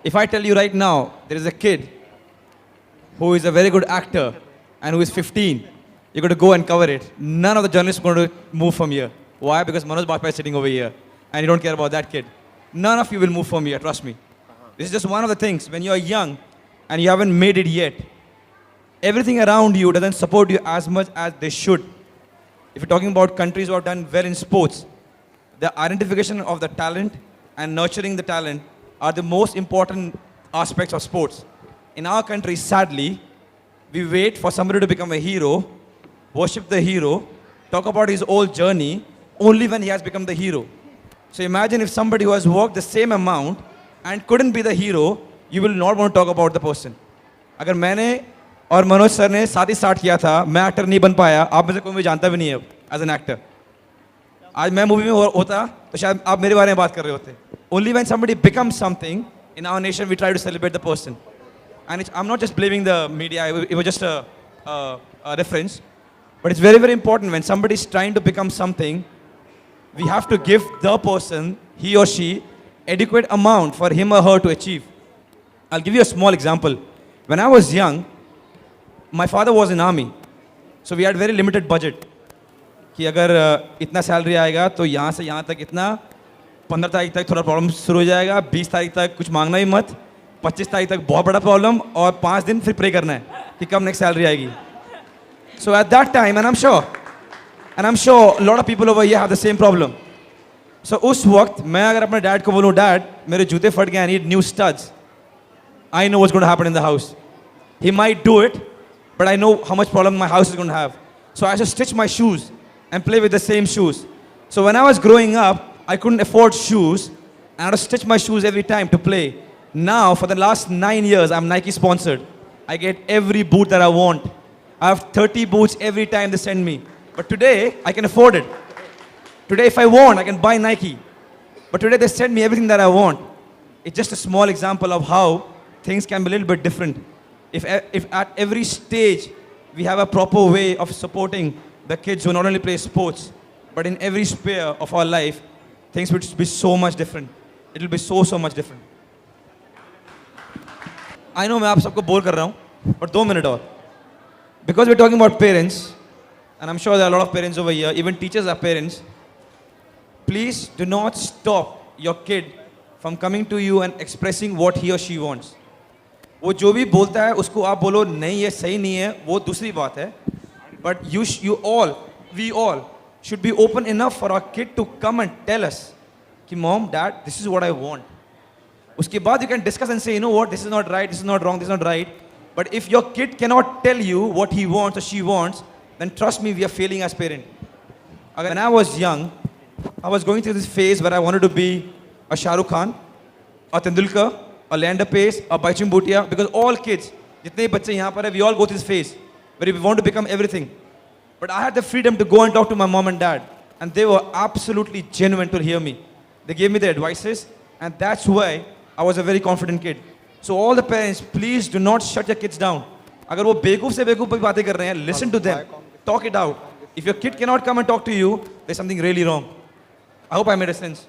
If I tell you right now, there is a kid who is a very good actor and who is 15, you're going to go and cover it. None of the journalists are going to move from here. Why? Because Manoj Bajpayee is sitting over here and you don't care about that kid. None of you will move from here, trust me. This is just one of the things. When you're young and you haven't made it yet, everything around you doesn't support you as much as they should. If you're talking about countries who have done well in sports, the identification of the talent and nurturing the talent are the most important aspects of sports. In our country, sadly, we wait for somebody to become a hero, worship the hero, talk about his whole journey only when he has become the hero. So imagine if somebody who has worked the same amount and couldn't be the hero, you will not want to talk about the person. अगर मैंने और Manoj sir ने साथ ही start किया था, मैं actor नहीं बन पाया, आप में से कोई मुझे जानता भी नहीं है एज एन एक्टर. आज मैं मूवी में होता तो शायद आप मेरे बारे में बात कर रहे होते. Only when somebody becomes something in our nation we try to celebrate the person. And I'm not just blaming the media, it was just a reference. But it's very, very important when somebody is trying to become something, we have to give the person, he or she, adequate amount for him or her to achieve. I'll give you a small example. When I was young, my father was in army. So we had very limited budget. कि अगर इतना salary आएगा तो यहाँ से यहाँ तक इतना, 15 तारीख तक थोड़ा प्रॉब्लम शुरू हो जाएगा, 20 तारीख तक कुछ मांगना ही मत, 25 तारीख तक बहुत बड़ा प्रॉब्लम और 5 दिन फिर प्रे करना है कि कब नेक्स्ट सैलरी आएगी. So at that time, and I'm sure a lot of people over here have the same problem. So उस वक्त मैं अगर अपने डैड को बोलूँ, डैड मेरे जूते फट गए, I need new studs, I know what's going to happen in the house. He might do it, but I know how much problem my house is going to have. So I should stitch my shoes and play with the same shoes. So when I was growing up, I couldn't afford shoes, and I had to stitch my shoes every time to play. Now, for the last 9 years, I'm Nike sponsored. I get every boot that I want. I have 30 boots every time they send me. But today, I can afford it. Today, if I want, I can buy Nike. But today, they send me everything that I want. It's just a small example of how things can be a little bit different. If at every stage, we have a proper way of supporting the kids who not only play sports, but in every sphere of our life, things would be so much different. It will be so much different. I know मैं आप सबको bore कर रहा हूँ, but 2 minutes और. Because we're talking about parents, and I'm sure there are a lot of parents over here, even teachers are parents, please do not stop your kid from coming to you and expressing what he or she wants. वो जो भी बोलता है उसको आप बोलो नहीं ये सही नहीं है, वो दूसरी बात है. But we all should be open enough for our kid to come and tell us कि mom, dad, this is what I want. उसके बाद you can discuss and say, you know what, this is not right, this is not wrong, this is not right. But if your kid cannot tell you what he wants or she wants, then trust me, we are failing as parents. When I was young, I was going through this phase where I wanted to be a Shah Rukh Khan, a Tendulkar, a Leander Pace, a Baichung Bhutia, because all kids, जितने बच्चे यहाँ पर हैं, we all go through this phase where we want to become everything. But I had the freedom to go and talk to my mom and dad, and they were absolutely genuine to hear me. They gave me their advices, and that's why I was a very confident kid. So all the parents, please do not shut your kids down. अगर वो बेवकूफ से बेवकूफ भी बातें कर रहे हैं, listen to them, talk it out. If your kid cannot come and talk to you, there's something really wrong. I hope I made a sense.